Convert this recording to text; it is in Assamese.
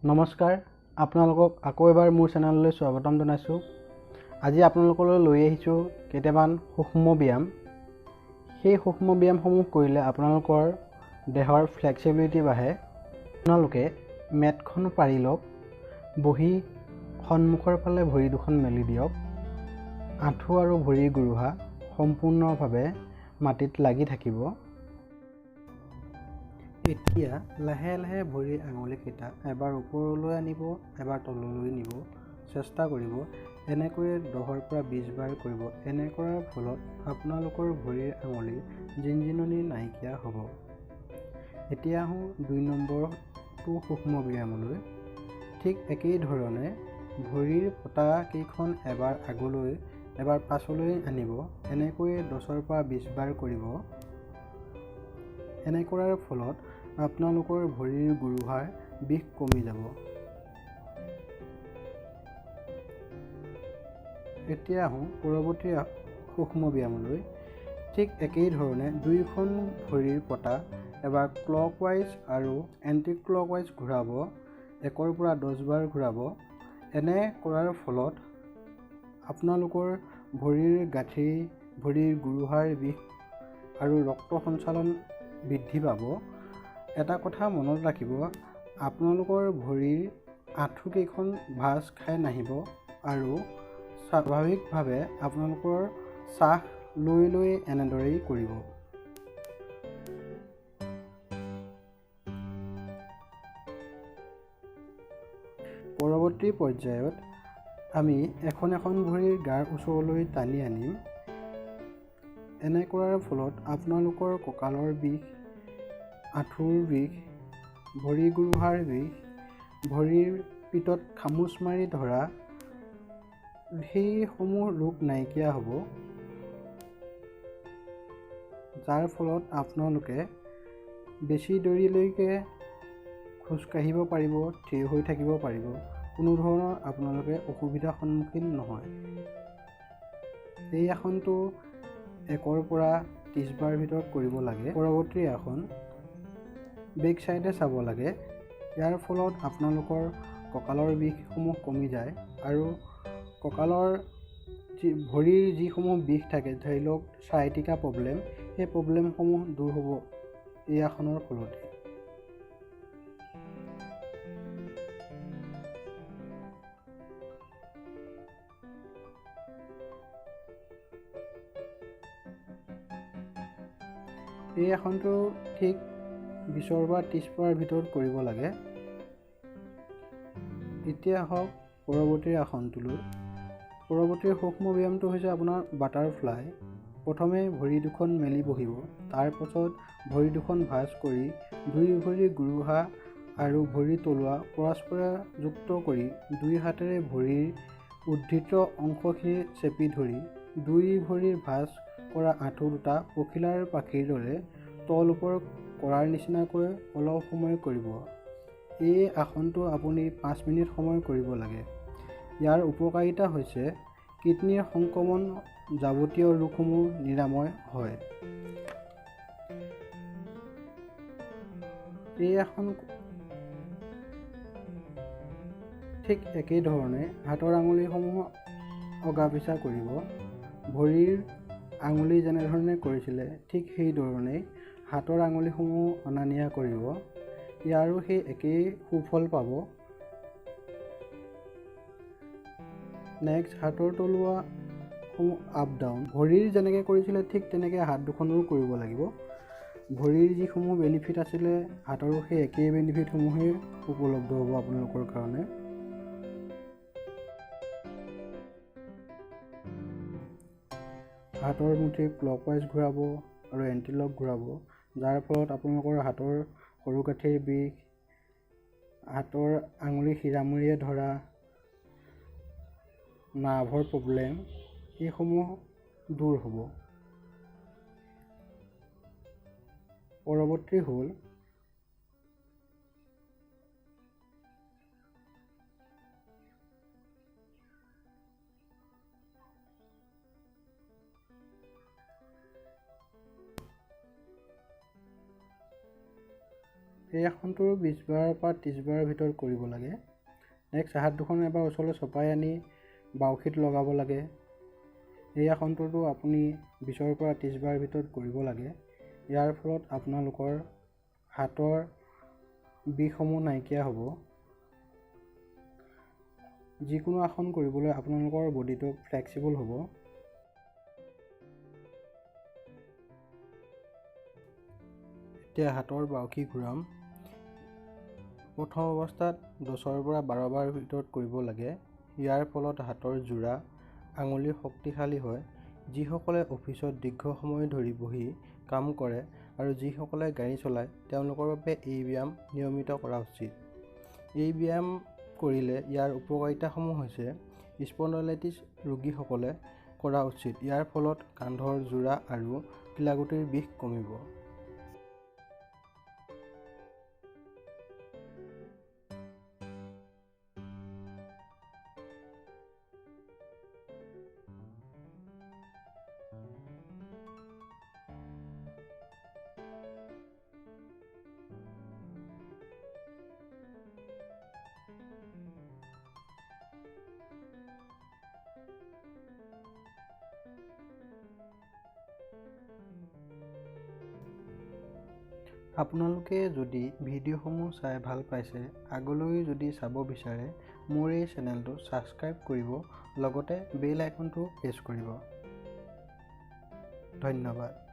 নমস্কাৰ, আপোনালোকক আকৌ এবাৰ মোৰ চেনেললৈ স্বাগতম জনাইছোঁ। আজি আপোনালোকলৈ লৈ আহিছোঁ কেইটামান সূক্ষ্ম ব্যায়াম। সেই সূক্ষ্ম ব্যায়ামসমূহ কৰিলে আপোনালোকৰ দেহৰ ফ্লেক্সিবিলিটি বাঢ়ে। আপোনালোকে মেটখন পাৰি লওক, বহি সন্মুখৰ ফালে ভৰি দুখন মেলি দিয়ক। আঁঠু আৰু ভৰিৰ গুৰুহা সম্পূৰ্ণভাৱে মাটিত লাগি থাকিব। এতিয়া লাহে লাহে ভৰিৰ আঙুলিকেইটা এবাৰ ওপৰলৈ আনিব, এবাৰ তললৈ নিব চেষ্টা কৰিব। এনেকৈয়ে 10ৰ পৰা 20 বাৰ কৰিব। এনে কৰাৰ ফলত আপোনালোকৰ ভৰিৰ আঙুলিৰ জিনজিননি নাইকিয়া হ'ব। এতিয়া আহোঁ 2 নম্বৰটো সূক্ষ্ম ব্যায়ামলৈ। ঠিক একেই ধৰণে ভৰিৰ পতাকেইখন এবাৰ আগলৈ এবাৰ পাছলৈ আনিব। এনেকৈয়ে 10ৰ পৰা 20 বাৰ কৰিব। এনে কৰাৰ ফলত আপোনালোকৰ ভৰিৰ গুৰুহাৰ বিষ কমি যাব। এতিয়া আহোঁ পৰৱৰ্তী সূক্ষ্ম ব্যায়ামলৈ। ঠিক একেই ধৰণে দুয়োখন ভৰিৰ পতা এবাৰ ক্লকৱাইজ আৰু এণ্টি ক্লকৱাইজ ঘূৰাব। 1ৰ পৰা 10 বাৰ ঘূৰাব। এনে কৰাৰ ফলত আপোনালোকৰ ভৰিৰ গাঁঠি, ভৰিৰ গুৰুহাৰ বিষ আৰু ৰক্ত সঞ্চালন বৃদ্ধি পাব। এটা কথা মনত ৰাখিব, আপোনালোকৰ ভৰিৰ আঁঠুকেইখন ভাঁজ খাই নাহিব আৰু স্বাভাৱিকভাৱে আপোনালোকৰ শ্বাস লৈ লৈ এনেদৰেই কৰিব। পৰৱৰ্তী পৰ্যায়ত আমি এখন এখন ভৰিৰ গাৰ ওচৰলৈ টানি আনিম। এনে কৰাৰ ফলত আপোনালোকৰ কঁকালৰ বিষ, আঁঠুৰ বিষ, ভৰি গুৰুহাৰ বিষ, ভৰিৰ পিতত খামুচ মাৰি ধৰা সেইসমূহ ৰোগ নাইকিয়া হ'ব। যাৰ ফলত আপোনালোকে বেছি দেৰিলৈকে খোজকাঢ়িব পাৰিব, থিয় হৈ থাকিব পাৰিব। কোনো ধৰণৰ আপোনালোকে অসুবিধাৰ সন্মুখীন নহয়। এই আসনটো 1ৰ পৰা 30 বাৰ ভিতৰত কৰিব লাগে। পৰৱৰ্তী আসন বেক চাইডে চাব লাগে। ইয়াৰ ফলত আপোনালোকৰ কঁকালৰ বিষসমূহ কমি যায় আৰু কঁকালৰ ভৰিৰ যিসমূহ বিষ থাকে, ধৰি লওক চাইটিকা প্ৰব্লেম, সেই প্ৰব্লেমসমূহ দূৰ হ'ব এই আসনৰ ফলতে। এই আসনটো ঠিক 20ৰ পৰা 30 বাৰ ভিতৰত কৰিব লাগে। এতিয়া আহক পৰৱৰ্তী আসনটোলৈ। পৰৱৰ্তী সূক্ষ্ম ব্যায়ামটো হৈছে আপোনাৰ বাটাৰফ্লাই। প্ৰথমে ভৰি দুখন মেলি বহিব। তাৰ পাছত ভৰি দুখন ভাঁজ কৰি দুই ভৰিৰ গুৰুহা আৰু ভৰিৰ তলুৱা পৰস্পৰযুক্ত কৰি দুই হাতেৰে ভৰিৰ উদ্ধৃত অংশখিনি চেপি ধৰি দুই ভৰিৰ ভাঁজ কৰা আঁঠু দুটা পখিলাৰ পাখিৰ দৰে তল ওপৰ কৰাৰ নিচিনাকৈ অলপ সময় কৰিব। এই আসনটো আপুনি 5 মিনিট সময় কৰিব লাগে। ইয়াৰ উপকাৰিতা হৈছে কিডনীৰ সংক্ৰমণ, যাৱতীয় ৰোগসমূহ নিৰাময় হয়। এই আসন ঠিক একেই ধৰণে হাতৰ আঙুলিসমূহ অগা পিছা কৰিব। ভৰিৰ আঙুলি যেনেধৰণে কৰিছিলে ঠিক সেই ধৰণেই হাতৰ আঙুলিসমূহ অনা নিয়া কৰিব। ইয়াৰো সেই একেই সুফল পাব। নেক্সট হাতৰ তলুৱাসমূহ আপ ডাউন। ভৰিৰ যেনেকৈ কৰিছিলে ঠিক তেনেকৈ হাত দুখনৰো কৰিব লাগিব। ভৰিৰ যিসমূহ বেনিফিট আছিলে হাতৰো সেই একেই বেনিফিটসমূহেই উপলব্ধ হ'ব আপোনালোকৰ কাৰণে। হাতৰ মুঠি ক্লকৱাইজ ঘূৰাব আৰু এণ্টিলক ঘূৰাব। যাৰ ফলত আপোনালোকৰ হাতৰ সৰুগাঁঠিৰ বিষ, হাতৰ আঙুলি সিৰামুৰিয়ে ধৰা নাৰ্ভৰ প্ৰব্লেম এইসমূহ দূৰ হ'ব। পৰৱৰ্তী হ'ল এই আসনটো 20 বাৰৰ পৰা 30 বাৰৰ ভিতৰত কৰিব লাগে। নেক্সট হাত দুখন এবাৰ ওচৰলৈ চপাই আনি বাউসীত লগাব লাগে। এই আসনটো আপুনি 20ৰ পৰা 30 বাৰৰ ভিতৰত কৰিব লাগে। ইয়াৰ ফলত আপোনালোকৰ হাতৰ বিষসমূহ নাইকিয়া হ'ব। যিকোনো আসন কৰিবলৈ আপোনালোকৰ বডিটো ফ্লেক্সিবল হ'ব। এতিয়া হাতৰ বাউসী ঘূৰাম। প্ৰথম অৱস্থাত 10ৰ পৰা 12 বাৰ ভিতৰত কৰিব লাগে। ইয়াৰ ফলত হাতৰ যোৰা আঙুলি শক্তিশালী হয়। যিসকলে অফিচত দীৰ্ঘ সময় ধৰি বহি কাম কৰে আৰু যিসকলে গাড়ী চলায় তেওঁলোকৰ বাবে এই ব্যায়াম নিয়মিত কৰা উচিত। এই ব্যায়াম কৰিলে ইয়াৰ উপকাৰিতাসমূহ হৈছে স্পণ্ডলাইটিছ ৰোগীসকলে কৰা উচিত। ইয়াৰ ফলত কান্ধৰ যোৰা আৰু কিলাগুটিৰ বিষ কমিব। আপোনালোকে যদি ভিডিঅ'সমূহ চাই ভাল পাইছে, আগলৈ যদি চাব বিচাৰে, মোৰ এই চেনেলটো ছাবস্ক্ৰাইব কৰিব, লগতে বেল আইকনটো প্ৰেছ কৰিব। ধন্যবাদ।